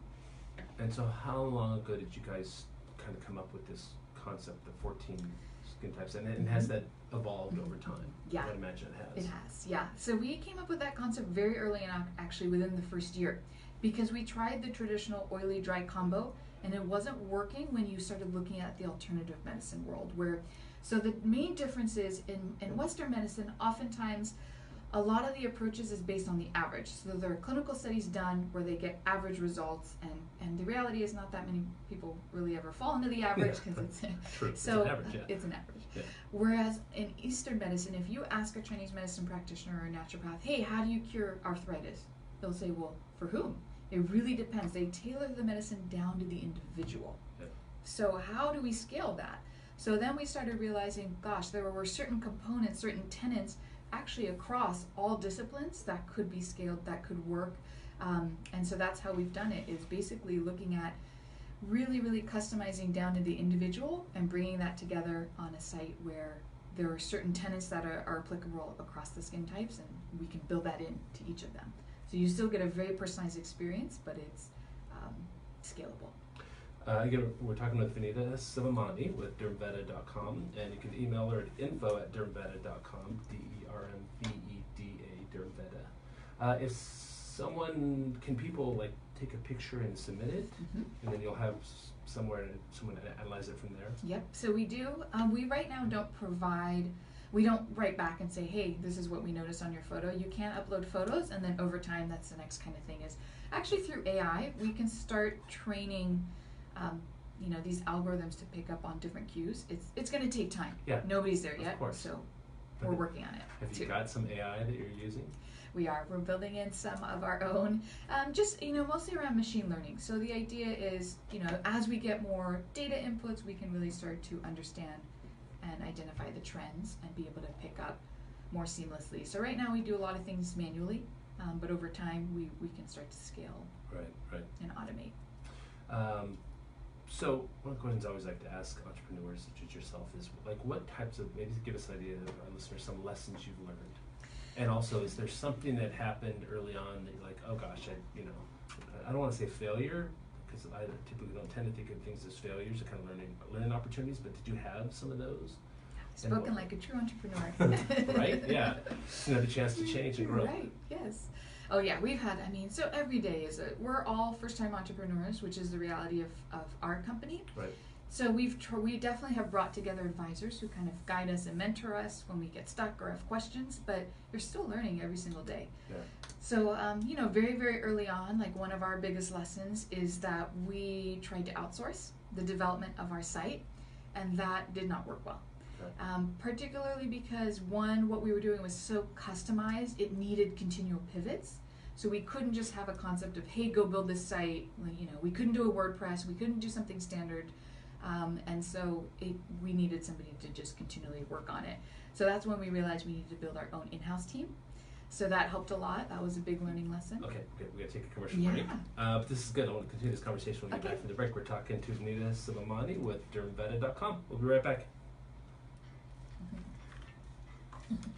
And so how long ago did you guys kind of come up with this concept of 14 skin types? And has that evolved over time? Yeah. I'd imagine it has. It has, yeah. So we came up with that concept very early on, actually within the first year, because we tried the traditional oily dry combo and it wasn't working when you started looking at the alternative medicine world. So the main difference is in Western medicine, oftentimes a lot of the approaches is based on the average. So there are clinical studies done where they get average results, and the reality is not that many people really ever fall into the average because it's True. so It's an average, yeah. it's an average. Yeah. Whereas in Eastern medicine, if you ask a Chinese medicine practitioner or a naturopath, hey, how do you cure arthritis? They'll say, well, for whom? It really depends. They tailor the medicine down to the individual. Yeah. So how do we scale that? So then we started realizing, gosh, there were certain components, certain tenets actually across all disciplines that could be scaled, that could work. And so that's how we've done it, is basically looking at really customizing down to the individual and bringing that together on a site where there are certain tenets that are applicable across the skin types, and we can build that into each of them. So you still get a very personalized experience, but it's scalable. Again, we're talking with Venita Sivamani with dermveda.com, and you can email her at info@dermveda.com, DERMVEDA, dermveda. If someone, can people like take a picture and submit it, and then you'll have someone to analyze it from there? Yep, so we do. We right now we don't write back and say, hey, this is what we noticed on your photo. You can upload photos, and then over time, that's the next kind of thing, is actually through AI, we can start training these algorithms to pick up on different cues. It's going to take time. Yeah. Nobody's there yet, of course. So we're working on it. Have too. you got some AI that you're using? We are. We're building in some of our own, just mostly around machine learning. So the idea is, as we get more data inputs, we can really start to understand and identify the trends and be able to pick up more seamlessly. So right now we do a lot of things manually, but over time we can start to scale Right. and automate. So one of the questions I always like to ask entrepreneurs such as yourself is, like, what types of, maybe give us an idea of our listeners, some lessons you've learned. And also, is there something that happened early on that you're like, oh gosh, I don't want to say failure, because I typically don't tend to think of things as failures, or kind of learning opportunities, but did you have some of those? Spoken like a true entrepreneur. Right? Yeah. The chance to change and grow. Right, yes. Oh yeah, we've had, so every day we're all first-time entrepreneurs, which is the reality of our company. Right. So we definitely have brought together advisors who kind of guide us and mentor us when we get stuck or have questions, but you're still learning every single day. Yeah. So, very early on, like one of our biggest lessons is that we tried to outsource the development of our site, and that did not work well. Okay. Particularly because what we were doing was so customized, it needed continual pivots. So we couldn't just have a concept of, hey, go build this site. We couldn't do a WordPress, we couldn't do something standard. And so we needed somebody to just continually work on it. So that's when we realized we needed to build our own in-house team. So that helped a lot. That was a big learning lesson. Okay, we got to take a commercial break. But this is good. I want to continue this conversation when we get back from the break. We're talking to Venita Sivamani with dermveda.com. We'll be right back.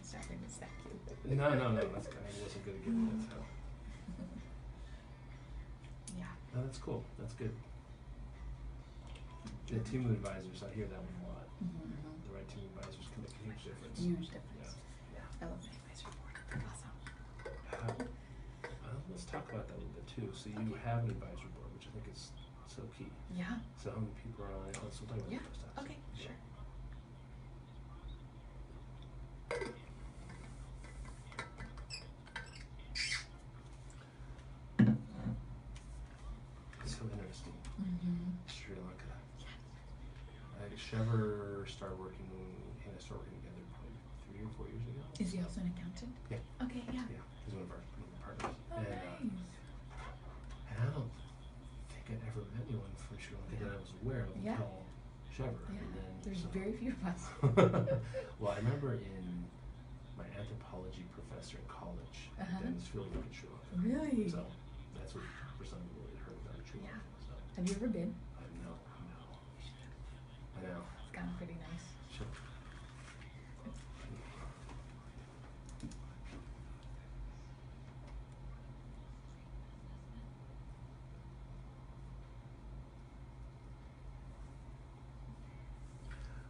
Sorry, I missed that cue. No, that's good. I wasn't good at giving that, so. Yeah. No, that's cool. That's good. The team of advisors, I hear that one a lot. The right team of advisors can make a huge difference. Huge difference. Yeah. I love my advisory board. Awesome. Let's talk about that a little bit too. So you have an advisory board, which I think is so key. Yeah. So how many people are on it? Let's talk about Yeah. those stuff. Okay, sure. It's so interesting. Sri Lanka. Yes. Trevor started working, he and I started working together probably 3 or 4 years ago. Is he also an accountant? Yeah. Okay, yeah. Yeah, he's one of our partners. Oh, nice. And I don't think I'd ever met anyone from Sri Lanka that I was aware of until Trevor. Yeah, And then, there's very few of us. Well, I remember in my anthropology professor in college, Dennis Field in Sri Lanka. Really? So that's what for some people had heard about Sri Lanka. So. Have you ever been? No. I know. It's kind of pretty nice. Sure.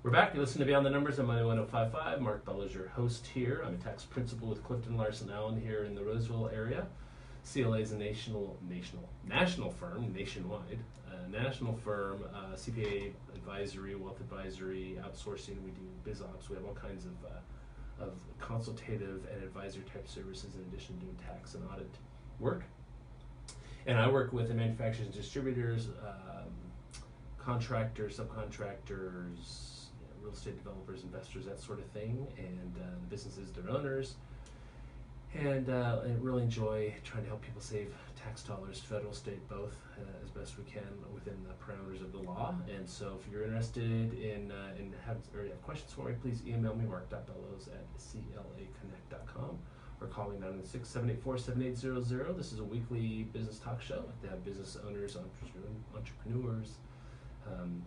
We're back. You listen to Beyond the Numbers on Money 105.5. Mark Bellows, your host here. I'm a tax principal with Clifton Larson Allen here in the Roseville area. CLA is a national firm, nationwide. National firm, CPA advisory, wealth advisory, outsourcing. We do biz ops. We have all kinds of of consultative and advisor type services in addition to doing tax and audit work. And I work with the manufacturers and distributors, contractors, subcontractors, real estate developers, investors, that sort of thing, and businesses, their owners. And I really enjoy trying to help people save tax dollars, federal, state, both, as best we can within the parameters of the law. And so if you're interested in have questions for me, please email me, mark.bellows@claconnect.com, or call me 916-784-7800. This is a weekly business talk show. I like to have business owners, entrepreneurs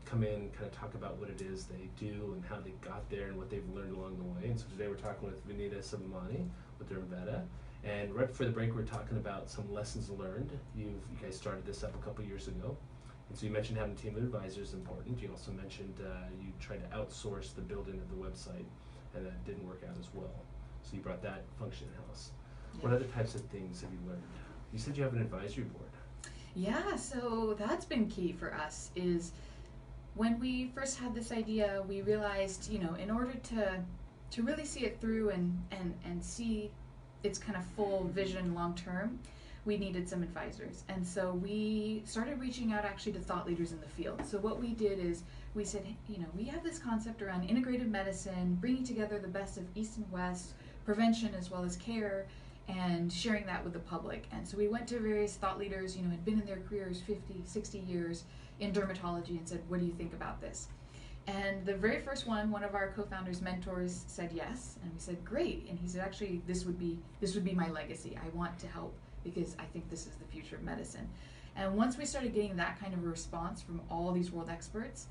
come in, kind of talk about what it is they do and how they got there and what they've learned along the way. And so today we're talking with Venita Sivamani with Dermveta. And right before the break, we're talking about some lessons learned. You guys started this up a couple years ago. And so you mentioned having a team of advisors is important. You also mentioned you tried to outsource the building of the website, and that didn't work out as well. So you brought that function in-house. Yeah. What other types of things have you learned? You said you have an advisory board. Yeah, so that's been key for us. Is when we first had this idea, we realized, in order to really see it through and see its kind of full vision long term, we needed some advisors. And so we started reaching out actually to thought leaders in the field. So what we did is we said, we have this concept around integrative medicine, bringing together the best of East and West, prevention as well as care, and sharing that with the public. And so we went to various thought leaders, had been in their careers 50, 60 years in dermatology, and said, what do you think about this? And the very first one of our co-founders' mentors said yes, and we said great. And he said, actually, this would be my legacy. I want to help because I think this is the future of medicine. And once we started getting that kind of a response from all these world experts,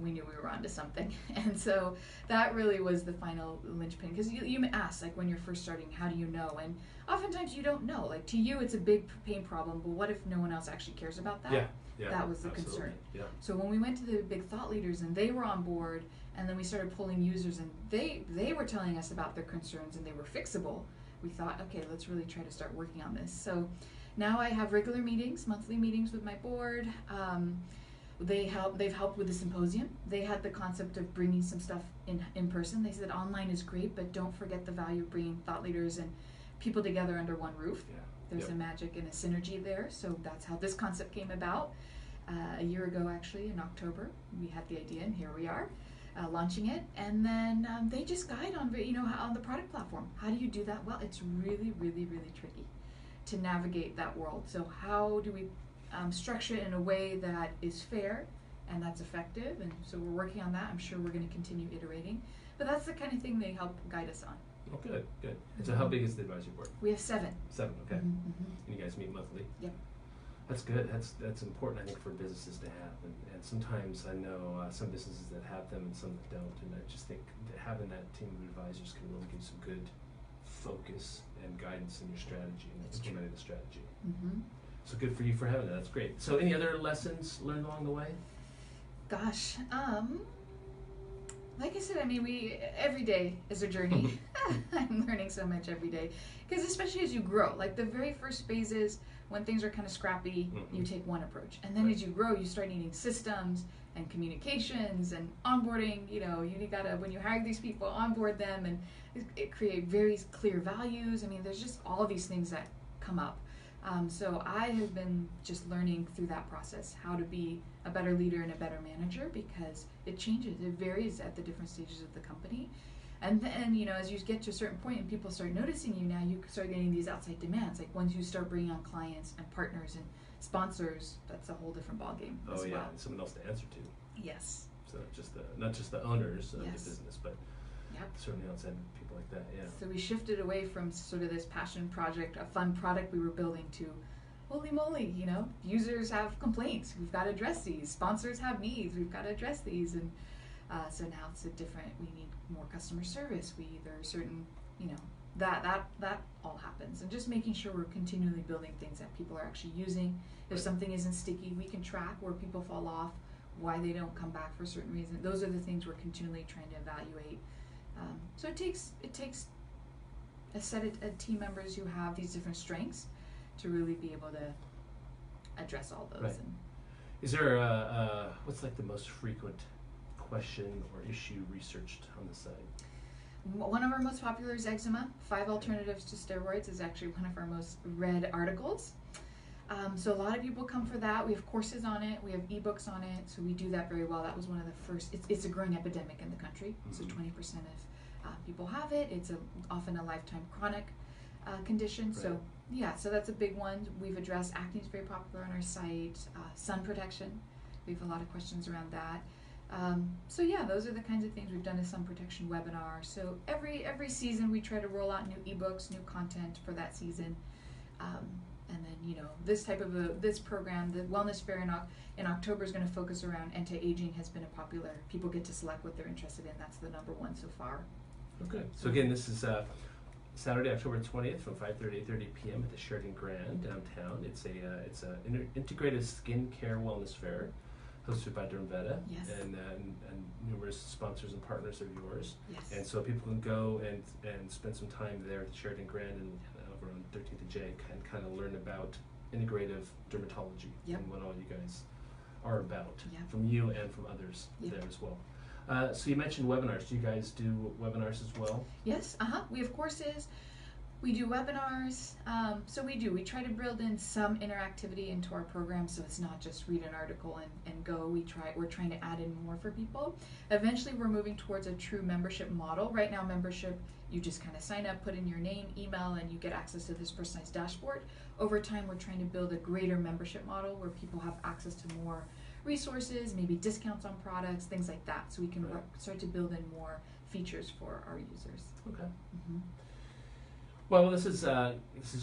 we knew we were onto something. And so that really was the final linchpin. Because you ask, like, when you're first starting, how do you know? And oftentimes you don't know. Like, to you, it's a big pain problem, but what if no one else actually cares about that? Yeah, that was the absolutely. concern. Yeah. So when we went to the big thought leaders and they were on board, and then we started pulling users and they were telling us about their concerns and they were fixable, we thought, okay, let's really try to start working on this. So now I have regular meetings, monthly meetings with my board. They've helped with the symposium. They had the concept of bringing some stuff in person. They said online is great, but don't forget the value of bringing thought leaders and people together under one roof. Yeah. There's a magic and a synergy there. So that's how this concept came about. A year ago, actually, in October, we had the idea, and here we are, launching it. And then they just guide on, on the product platform. How do you do that? Well, it's really, really, really tricky to navigate that world. So how do we structure it in a way that is fair and that's effective? And so we're working on that. I'm sure we're going to continue iterating. But that's the kind of thing they help guide us on. Oh, good. And so how big is the advisory board? We have 7. 7, okay. Mm-hmm. And you guys meet monthly? Yep. That's good. That's important, I think, for businesses to have. And sometimes I know some businesses that have them and some that don't. And I just think that having that team of advisors can really give some good focus and guidance in your strategy and implementing the strategy. Mm-hmm. So good for you for having that. That's great. So any other lessons learned along the way? Gosh, like I said, every day is a journey. I'm learning so much every day. Because especially as you grow, like the very first phases, when things are kind of scrappy, you take one approach. And then as you grow, you start needing systems and communications and onboarding. You gotta, when you hire these people, onboard them and create very clear values. There's just all these things that come up. So I have been just learning through that process how to be a better leader and a better manager, because it changes. It varies at the different stages of the company. And then, as you get to a certain point and people start noticing you, now you start getting these outside demands. Like once you start bringing on clients and partners and sponsors, that's a whole different ballgame as well. And someone else to answer to. Yes. So not just the owners of the Yes. business, but Yep. certainly outside people like that, yeah. So we shifted away from sort of this passion project, a fun product we were building, to holy moly, users have complaints. We've got to address these. Sponsors have needs. We've got to address these. And so now it's we need more customer service. There's certain, that all happens. And just making sure we're continually building things that people are actually using. If something isn't sticky, we can track where people fall off, why they don't come back for a certain reason. Those are the things we're continually trying to evaluate. So it takes a set of team members who have these different strengths to really be able to address all those. Right. And is there what's like the most frequent question or issue researched on the site? One of our most popular is eczema. 5 alternatives to steroids is actually one of our most read articles. So a lot of people come for that. We have courses on it. We have ebooks on it. So we do that very well. That was one of the first. It's a growing epidemic in the country. So 20% of people have it. It's often a lifetime chronic condition. Right. So yeah, so that's a big one. We've addressed acne is very popular on our site. Sun protection. We have a lot of questions around that. So yeah, those are the kinds of things we've done. A sun protection webinar. So every season we try to roll out new ebooks, new content for that season. And then, this type of this program, the Wellness Fair in October is going to focus around anti-aging. Has been a popular. People get to select what they're interested in. That's the #1 so far. Okay. So again, this is Saturday, October 20th, from 5:30 to 8:30 p.m. at the Sheridan Grand downtown. It's a integrated skincare wellness fair, hosted by Dermveta, Yes. and numerous sponsors and partners of yours. Yes. And so people can go and spend some time there at the Sheridan Grand and over on 13th and J and kind of learn about integrative dermatology. Yep. And what all you guys are about, Yep. from you and from others Yep. there as well. So you mentioned webinars. Do you guys do webinars as well? Yes. We have courses. We do webinars. So we try to build in some interactivity into our program, so it's not just read an article and go. We're trying to add in more for people. Eventually we're moving towards a true membership model. Right now membership, you just kind of sign up, put in your name, email, and you get access to this personalized dashboard. Over time we're trying to build a greater membership model where people have access to more resources, maybe discounts on products, things like that, so we can Right. start to build in more features for our users. Okay. Mm-hmm. Well, this is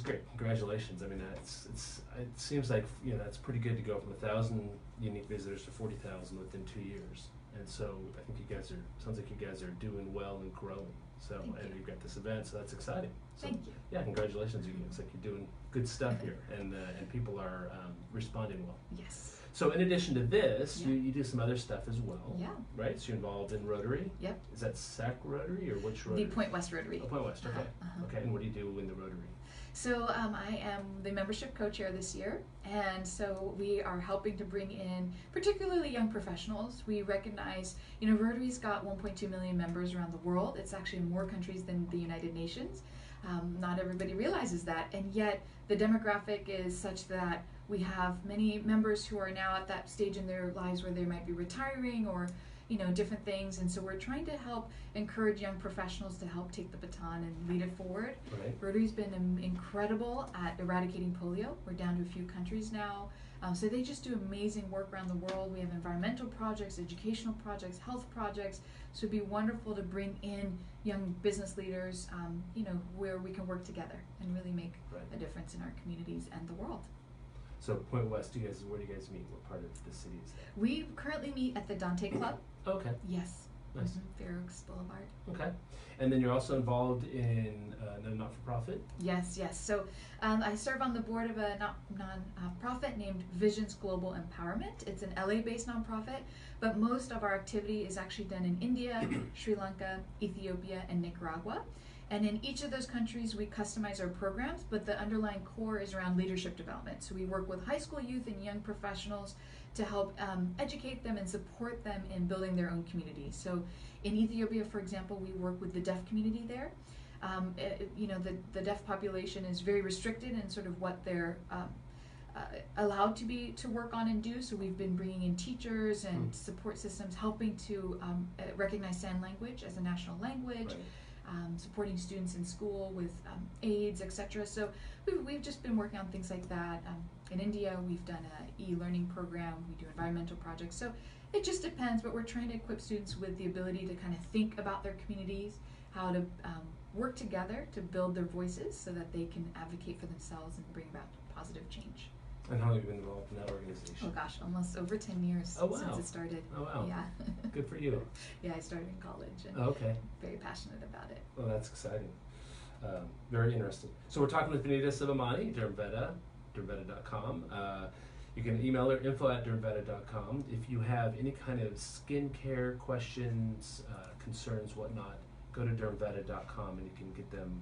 great. Congratulations. I mean, it seems like that's pretty good to go from 1,000 unique visitors to 40,000 within 2 years. And so I think sounds like you guys are doing well and growing. So Thank you. you've got this event, so that's exciting. So, Thank you. yeah, congratulations. It looks like you're doing good stuff here, and people are responding well. Yes. So in addition to this, Yeah. you do some other stuff as well. Yeah. Right? So you're involved in Rotary. Yep. Is that SAC Rotary or which Rotary? The Point West Rotary. Oh, Point West. Okay. Uh-huh. Okay. And what do you do in the Rotary? So I am the membership co-chair this year, and so we are helping to bring in particularly young professionals. We recognize, Rotary's got 1.2 million members around the world. It's actually in more countries than the United Nations. Not everybody realizes that, and yet the demographic is such that we have many members who are now at that stage in their lives where they might be retiring or different things, and so we're trying to help encourage young professionals to help take the baton and lead it forward. Right. Rotary's been incredible at eradicating polio. We're down to a few countries now, so they just do amazing work around the world. We have environmental projects, educational projects, health projects, so it'd be wonderful to bring in young business leaders, where we can work together and really make Right. a difference in our communities and the world. So Point West, where do you guys meet? What part of the city is that? We currently meet at the Dante Club. Okay. Yes. Nice. Fair Oaks Boulevard. Okay. And then you're also involved in a not-for-profit? Yes. So I serve on the board of a non-profit named Visions Global Empowerment. It's an LA-based nonprofit, but most of our activity is actually done in India, Sri Lanka, Ethiopia, and Nicaragua. And in each of those countries, we customize our programs, but the underlying core is around leadership development. So we work with high school youth and young professionals to help educate them and support them in building their own communities. So in Ethiopia, for example, we work with the deaf community there. The deaf population is very restricted in sort of what they're allowed to work on and do. So we've been bringing in teachers and support systems, helping to recognize sign language as a national language. Right. Supporting students in school with aids, etc. So we've just been working on things like that. In India, we've done an e-learning program. We do environmental projects. So it just depends, but we're trying to equip students with the ability to kind of think about their communities, how to work together to build their voices so that they can advocate for themselves and bring about positive change. And how long have you been involved in that organization? Oh gosh, almost over 10 years Oh, wow. since it started. Oh, wow. Yeah. Good for you. Yeah, I started in college and Okay. very passionate about it. Well, that's exciting. Very interesting. So we're talking with Venita Sivamani, dermveta.com. You can email her, info@dermveta.com. If you have any kind of skincare questions, concerns, whatnot, go to dermveta.com and you can get them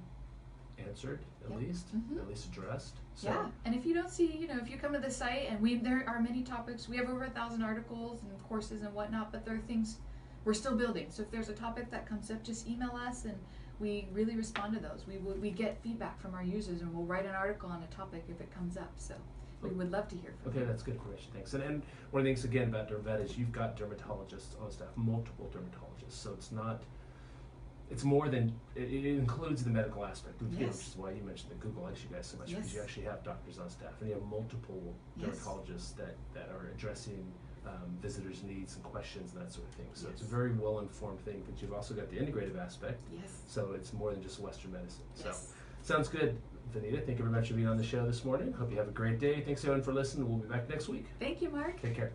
answered, at Yep. least, Mhm. at least addressed. So, Yeah, and if you don't see, if you come to the site and there are many topics, we have over 1,000 articles and courses and whatnot, but there are things we're still building. So if there's a topic that comes up, just email us, and we really respond to those. We get feedback from our users, and we'll write an article on a topic if it comes up. So we would love to hear from you. Okay, that's good information. Thanks. And one of the things again about DermVet is you've got dermatologists on staff, multiple dermatologists. So it's not. It's more than it includes the medical aspect, which, Yes. which is why you mentioned that Google likes you guys so much, because Yes. you actually have doctors on staff, and you have multiple Yes. dermatologists that are addressing visitors' needs and questions and that sort of thing. So it's a Yes. very well informed thing. But you've also got the integrative aspect. Yes. So it's more than just Western medicine. Yes. So sounds good, Venita. Thank you very much for being on the show this morning. Hope you have a great day. Thanks everyone for listening. We'll be back next week. Thank you, Mark. Take care.